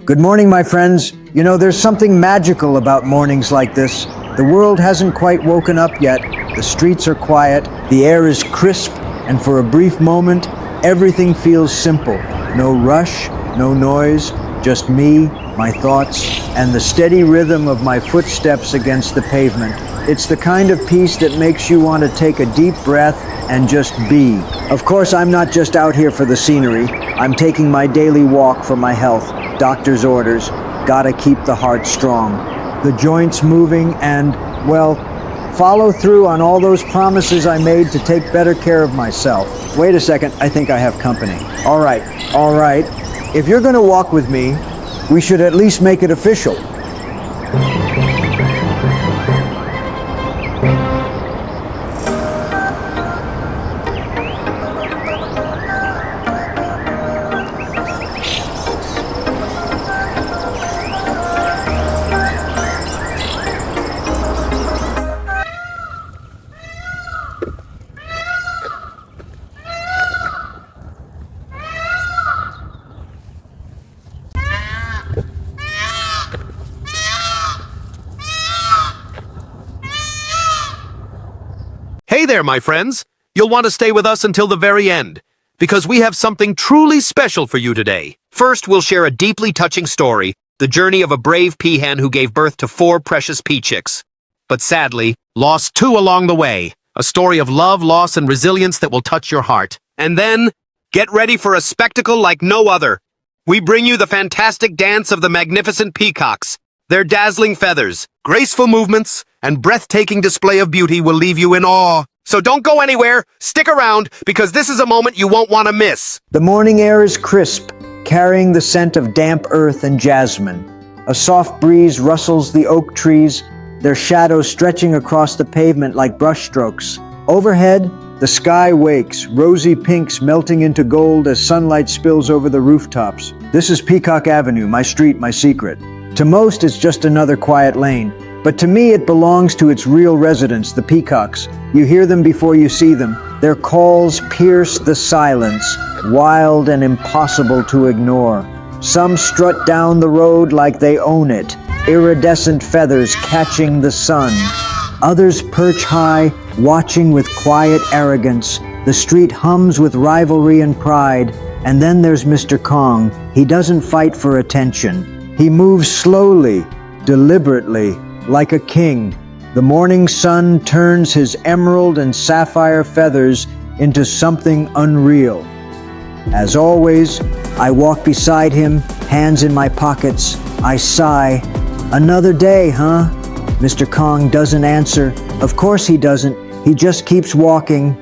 Good morning, my friends. You know, there's something magical about mornings like this. The world hasn't quite woken up yet. The streets are quiet, the air is crisp, and for a brief moment, everything feels simple. No rush, no noise, just me, my thoughts, and the steady rhythm of my footsteps against the pavement. It's the kind of peace that makes you want to take a deep breath and just be. Of course, I'm not just out here for the scenery. I'm taking my daily walk for my health. Doctor's orders. Gotta keep the heart strong. The joints moving and, well, follow through on all those promises I made to take better care of myself. Wait a second, I think I have company. All right. If you're gonna walk with me, we should at least make it official. Hey there, my friends. You'll want to stay with us until the very end, because we have something truly special for you today. First, we'll share a deeply touching story, the journey of a brave peahen who gave birth to 4 precious peachicks, but sadly, lost 2 along the way. A story of love, loss, and resilience that will touch your heart. And then, get ready for a spectacle like no other. We bring you the fantastic dance of the magnificent peacocks. Their dazzling feathers, graceful movements, and breathtaking display of beauty will leave you in awe. So don't go anywhere, stick around, because this is a moment you won't want to miss. The morning air is crisp, carrying the scent of damp earth and jasmine. A soft breeze rustles the oak trees, their shadows stretching across the pavement like brushstrokes. Overhead, the sky wakes, rosy pinks melting into gold as sunlight spills over the rooftops. This is Peacock Avenue, my street, my secret. To most, it's just another quiet lane. But to me, it belongs to its real residents, the peacocks. You hear them before you see them. Their calls pierce the silence, wild and impossible to ignore. Some strut down the road like they own it, iridescent feathers catching the sun. Others perch high, watching with quiet arrogance. The street hums with rivalry and pride. And then there's Mr. Kong. He doesn't fight for attention. He moves slowly, deliberately, like a king. The morning sun turns his emerald and sapphire feathers into something unreal. As always, I walk beside him, hands in my pockets. I sigh. Another day, huh? Mr. Kong doesn't answer. Of course he doesn't. He just keeps walking.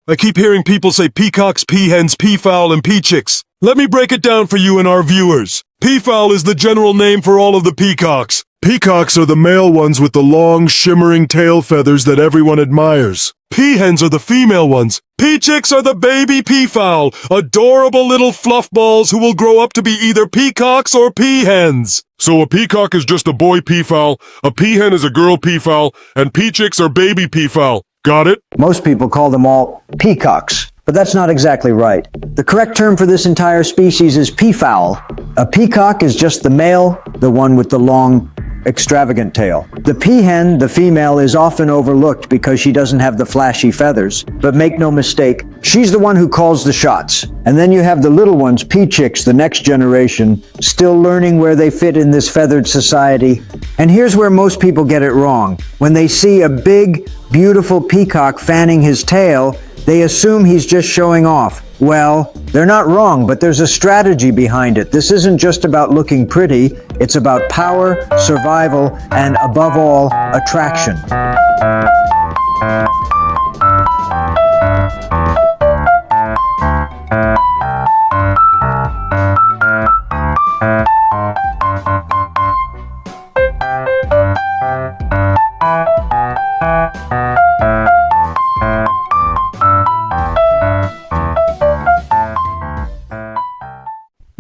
I keep hearing people say peacocks, peahens, peafowl, and peachicks. Let me break it down for you and our viewers. Peafowl is the general name for all of the peacocks. Peacocks are the male ones with the long, shimmering tail feathers that everyone admires. Peahens are the female ones. Peachicks are the baby peafowl, adorable little fluff balls who will grow up to be either peacocks or peahens. So a peacock is just a boy peafowl, a peahen is a girl peafowl, and peachicks are baby peafowl. Got it? Most people call them all peacocks, but that's not exactly right. The correct term for this entire species is peafowl. A peacock is just the male, the one with the long, extravagant tail. The peahen, the female, is often overlooked because she doesn't have the flashy feathers. But make no mistake, she's the one who calls the shots. And then you have the little ones, peachicks, the next generation, still learning where they fit in this feathered society. And here's where most people get it wrong. When they see a big, beautiful peacock fanning his tail, they assume he's just showing off. Well, they're not wrong, but there's a strategy behind it. This isn't just about looking pretty, it's about power, survival, and above all, attraction.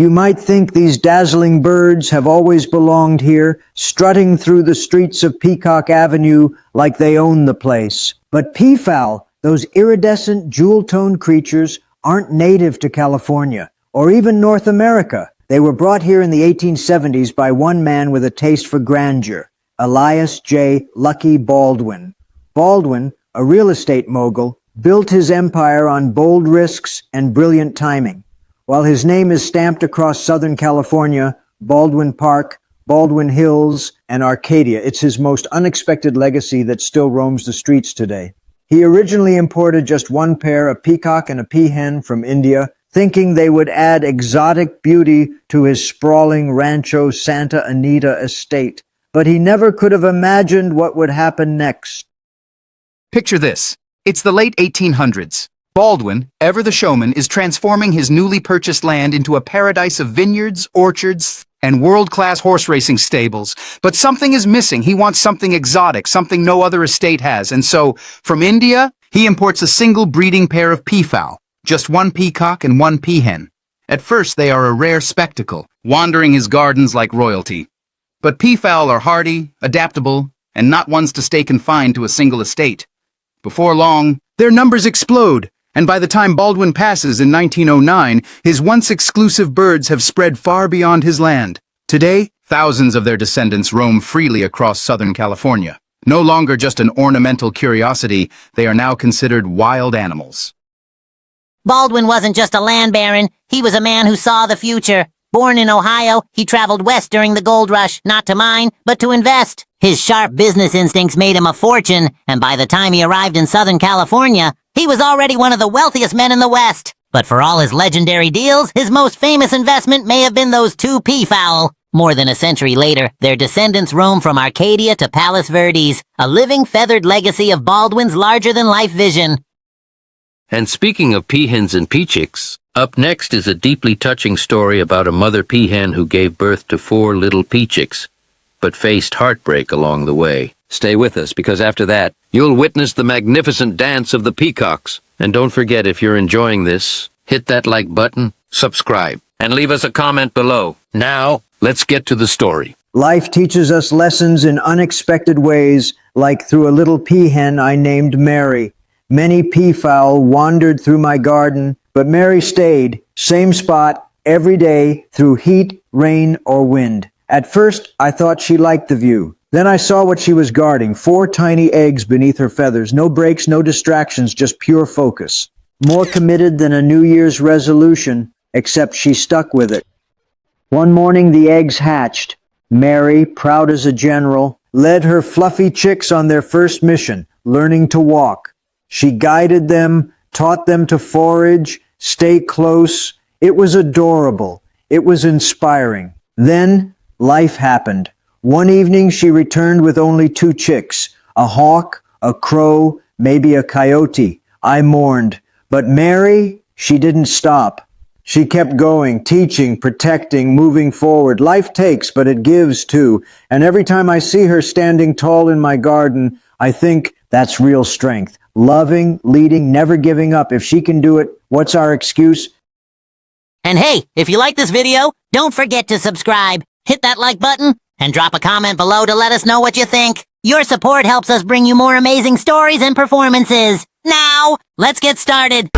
You might think these dazzling birds have always belonged here, strutting through the streets of Peacock Avenue like they own the place. But peafowl, those iridescent, jewel-toned creatures, aren't native to California, or even North America. They were brought here in the 1870s by one man with a taste for grandeur, Elias J. Lucky Baldwin. Baldwin, a real estate mogul, built his empire on bold risks and brilliant timing. While his name is stamped across Southern California, Baldwin Park, Baldwin Hills, and Arcadia, it's his most unexpected legacy that still roams the streets today. He originally imported just one pair, a peacock and a peahen, from India, thinking they would add exotic beauty to his sprawling Rancho Santa Anita estate. But he never could have imagined what would happen next. Picture this. It's the late 1800s. Baldwin, ever the showman, is transforming his newly purchased land into a paradise of vineyards, orchards, and world-class horse racing stables. But something is missing. He wants something exotic, something no other estate has. And so, from India, he imports a single breeding pair of peafowl, just one peacock and one peahen. At first, they are a rare spectacle, wandering his gardens like royalty. But peafowl are hardy, adaptable, and not ones to stay confined to a single estate. Before long, their numbers explode, and by the time Baldwin passes in 1909, his once exclusive birds have spread far beyond his land. Today, thousands of their descendants roam freely across Southern California. No longer just an ornamental curiosity, they are now considered wild animals. Baldwin wasn't just a land baron, he was a man who saw the future. Born in Ohio, he traveled west during the gold rush, not to mine, but to invest. His sharp business instincts made him a fortune, and by the time he arrived in Southern California, he was already one of the wealthiest men in the West. But for all his legendary deals, his most famous investment may have been those two peafowl. More than a century later, their descendants roam from Arcadia to Palos Verdes, a living feathered legacy of Baldwin's larger-than-life vision. And speaking of peahens and peachicks, up next is a deeply touching story about a mother peahen who gave birth to 4 little peachicks, but faced heartbreak along the way. Stay with us, because after that, you'll witness the magnificent dance of the peacocks. And don't forget, if you're enjoying this, hit that like button, subscribe, and leave us a comment below. Now, let's get to the story. Life teaches us lessons in unexpected ways, like through a little peahen I named Mary. Many peafowl wandered through my garden, but Mary stayed, same spot, every day, through heat, rain, or wind. At first, I thought she liked the view. Then I saw what she was guarding, 4 tiny eggs beneath her feathers. No breaks, no distractions, just pure focus. More committed than a New Year's resolution, except she stuck with it. One morning, the eggs hatched. Mary, proud as a general, led her fluffy chicks on their first mission, learning to walk. She guided them, taught them to forage, stay close. It was adorable. It was inspiring. Then, life happened. One evening, she returned with only 2 chicks, a hawk, a crow, maybe a coyote. I mourned. But Mary, she didn't stop. She kept going, teaching, protecting, moving forward. Life takes, but it gives too. And every time I see her standing tall in my garden, I think that's real strength. Loving, leading, never giving up. If she can do it, what's our excuse? And hey, if you like this video, don't forget to subscribe, hit that like button, and drop a comment below to let us know what you think. Your support helps us bring you more amazing stories and performances. Now, let's get started.